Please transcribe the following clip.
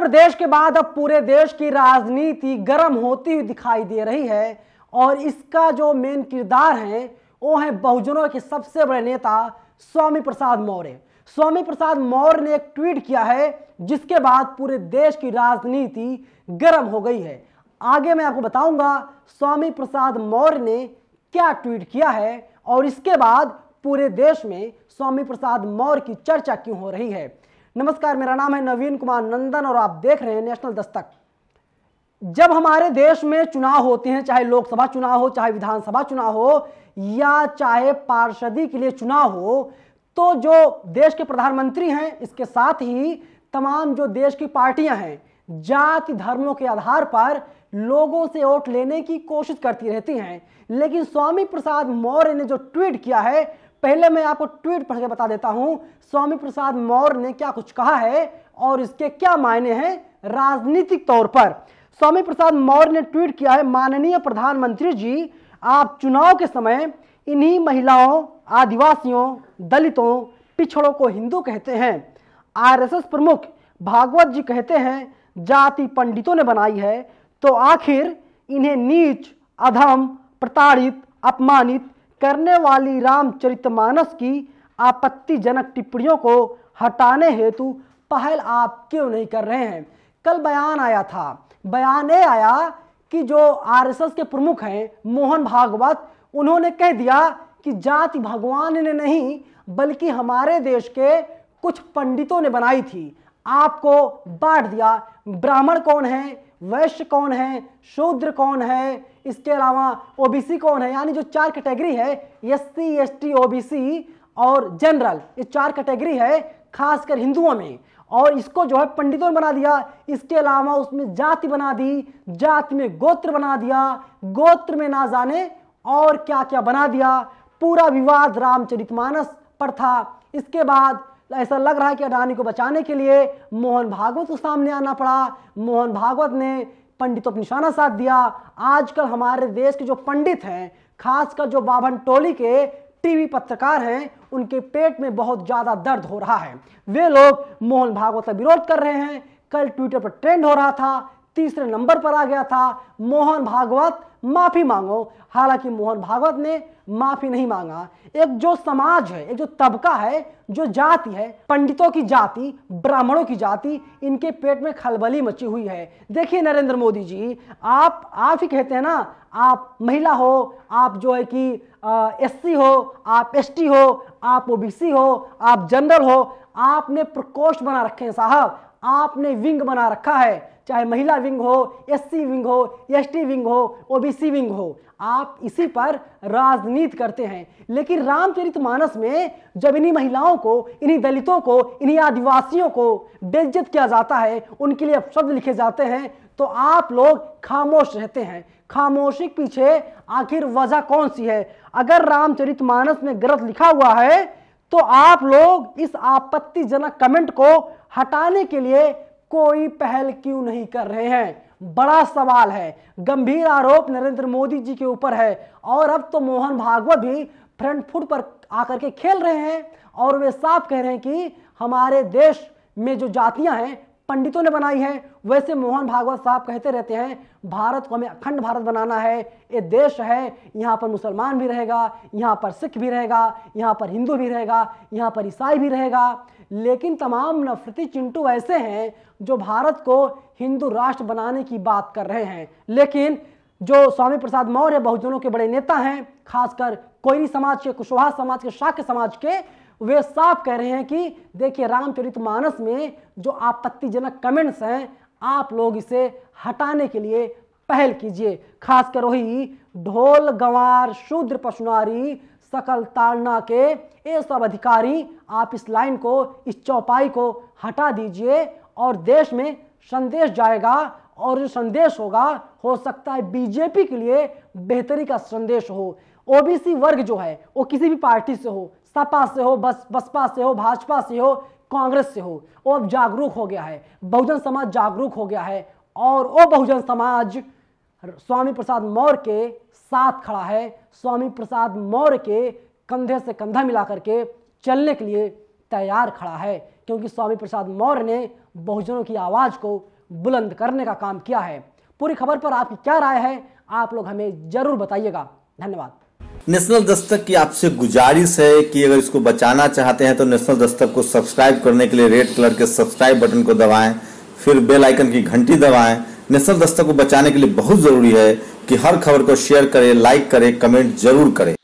प्रदेश के बाद अब पूरे देश की राजनीति गर्म होती हुई दिखाई दे रही है और इसका जो मेन किरदार है वो है बहुजनों के सबसे बड़े नेता स्वामी प्रसाद मौर्य। स्वामी प्रसाद मौर्य ने एक ट्वीट किया है जिसके बाद पूरे देश की राजनीति गर्म हो गई है। आगे मैं आपको बताऊंगा स्वामी प्रसाद मौर्य ने क्या ट्वीट किया है और इसके बाद पूरे देश में स्वामी प्रसाद मौर्य की चर्चा क्यों हो रही है। नमस्कार, मेरा नाम है नवीन कुमार नंदन और आप देख रहे हैं नेशनल दस्तक। जब हमारे देश में चुनाव होते हैं, चाहे लोकसभा चुनाव हो, चाहे विधानसभा चुनाव हो या चाहे पार्षदी के लिए चुनाव हो, तो जो देश के प्रधानमंत्री हैं इसके साथ ही तमाम जो देश की पार्टियां हैं जाति धर्मों के आधार पर लोगों से वोट लेने की कोशिश करती रहती हैं। लेकिन स्वामी प्रसाद मौर्य ने जो ट्वीट किया है, पहले मैं आपको ट्वीट पढ़ के बता देता हूं स्वामी प्रसाद मौर्य ने क्या कुछ कहा है और इसके क्या मायने हैं राजनीतिक तौर पर। स्वामी प्रसाद मौर्य ने ट्वीट किया है, माननीय प्रधानमंत्री जी, आप चुनाव के समय इन्हीं महिलाओं, आदिवासियों, दलितों, पिछड़ों को हिंदू कहते हैं। आरएसएस प्रमुख भागवत जी कहते हैं जाति पंडितों ने बनाई है, तो आखिर इन्हें नीच, अधम, प्रताड़ित, अपमानित करने वाली रामचरितमानस की आपत्तिजनक टिप्पणियों को हटाने हेतु पहल आप क्यों नहीं कर रहे हैं। कल बयान आया था, बयान ये आया कि जो आरएसएस के प्रमुख हैं मोहन भागवत, उन्होंने कह दिया कि जाति भगवान ने नहीं बल्कि हमारे देश के कुछ पंडितों ने बनाई थी, आपको बांट दिया। ब्राह्मण कौन है, वैश्य कौन है, शूद्र कौन है, इसके अलावा ओबीसी कौन है, यानी जो चार कैटेगरी है एससी, एसटी, ओबीसी और जनरल, ये चार कैटेगरी है खासकर हिंदुओं में, और इसको जो है पंडितों ने बना दिया। इसके अलावा उसमें जाति बना दी, जाति में गोत्र बना दिया, गोत्र में ना जाने और क्या क्या बना दिया। पूरा विवाद रामचरितमानस पर था। इसके बाद ऐसा लग रहा है कि अडानी को बचाने के लिए मोहन भागवत को सामने आना पड़ा। मोहन भागवत ने पंडितों पर निशाना साध दिया। आजकल हमारे देश के जो पंडित हैं, खासकर जो बाभन टोली के टीवी पत्रकार हैं, उनके पेट में बहुत ज्यादा दर्द हो रहा है। वे लोग मोहन भागवत का विरोध कर रहे हैं। कल ट्विटर पर ट्रेंड हो रहा था, तीसरे नंबर पर आ गया था, मोहन भागवत माफी मांगो। हालांकि मोहन भागवत ने माफी नहीं मांगा। एक जो समाज है, एक जो तबका है, जो जाति है, पंडितों की जाति, ब्राह्मणों की जाति, इनके पेट में खलबली मची हुई है। देखिए नरेंद्र मोदी जी, आप ही कहते हैं ना, आप महिला हो, आप जो है कि एससी हो, आप एसटी हो, आप ओबीसी हो, आप जनरल हो, आपने प्रकोष्ठ बना रखे हैं साहब, आपने विंग बना रखा है, चाहे महिला विंग हो, एससी विंग हो, एसटी विंग हो, ओबीसी विंग हो, आप इसी पर राजनीति करते हैं। लेकिन रामचरितमानस में जब इन्हीं महिलाओं को, इन्हीं दलितों को, इन्हीं आदिवासियों को बेइज्जत किया जाता है, उनके लिए शब्द लिखे जाते हैं, तो आप लोग खामोश रहते हैं। खामोशी के पीछे आखिर वजह कौन सी है? अगर रामचरितमानस में गलत लिखा हुआ है तो आप लोग इस आपत्तिजनक कमेंट को हटाने के लिए कोई पहल क्यों नहीं कर रहे हैं? बड़ा सवाल है। गंभीर आरोप नरेंद्र मोदी जी के ऊपर है और अब तो मोहन भागवत भी फ्रंट फुट पर आकर के खेल रहे हैं और वे साफ कह रहे हैं कि हमारे देश में जो जातियां हैं पंडितों ने बनाई है। वैसे मोहन भागवत साहब कहते रहते हैं भारत को हमें अखंड भारत बनाना है, ये देश है, यहाँ पर मुसलमान भी रहेगा, यहाँ पर सिख भी रहेगा, यहाँ पर हिंदू भी रहेगा, यहाँ पर ईसाई भी रहेगा। लेकिन तमाम नफरती चिंटू ऐसे हैं जो भारत को हिंदू राष्ट्र बनाने की बात कर रहे हैं। लेकिन जो स्वामी प्रसाद मौर्य बहुजनों के बड़े नेता हैं, खासकर कोयरी समाज के, कुशवाहा समाज के, शाक्य समाज के, वे साफ कह रहे हैं कि देखिए रामचरितमानस में जो आपत्तिजनक कमेंट्स हैं, आप लोग इसे हटाने के लिए पहल कीजिए। खासकर वही ढोल गंवार शूद्र पशुनारी सकल ताड़ना के ये सब अधिकारी, आप इस लाइन को, इस चौपाई को हटा दीजिए और देश में संदेश जाएगा और जो संदेश होगा हो सकता है बीजेपी के लिए बेहतरी का संदेश हो। ओबीसी वर्ग जो है वो किसी भी पार्टी से हो, सपा से हो, बसपा से हो, भाजपा से हो, कांग्रेस से हो, वो अब जागरूक हो गया है। बहुजन समाज जागरूक हो गया है और वो बहुजन समाज स्वामी प्रसाद मौर्य के साथ खड़ा है। स्वामी प्रसाद मौर्य के कंधे से कंधा मिला करके चलने के लिए तैयार खड़ा है, क्योंकि स्वामी प्रसाद मौर्य ने बहुजनों की आवाज को बुलंद करने का काम किया है। पूरी खबर पर आपकी क्या राय है, आप लोग हमें जरूर बताइएगा। धन्यवाद। नेशनल दस्तक की आपसे गुजारिश है कि अगर इसको बचाना चाहते हैं तो नेशनल दस्तक को सब्सक्राइब करने के लिए रेड कलर के सब्सक्राइब बटन को दबाएं, फिर बेल आइकन की घंटी दबाएं। नेशनल दस्तक को बचाने के लिए बहुत जरूरी है कि हर खबर को शेयर करें, लाइक करें, कमेंट जरूर करें।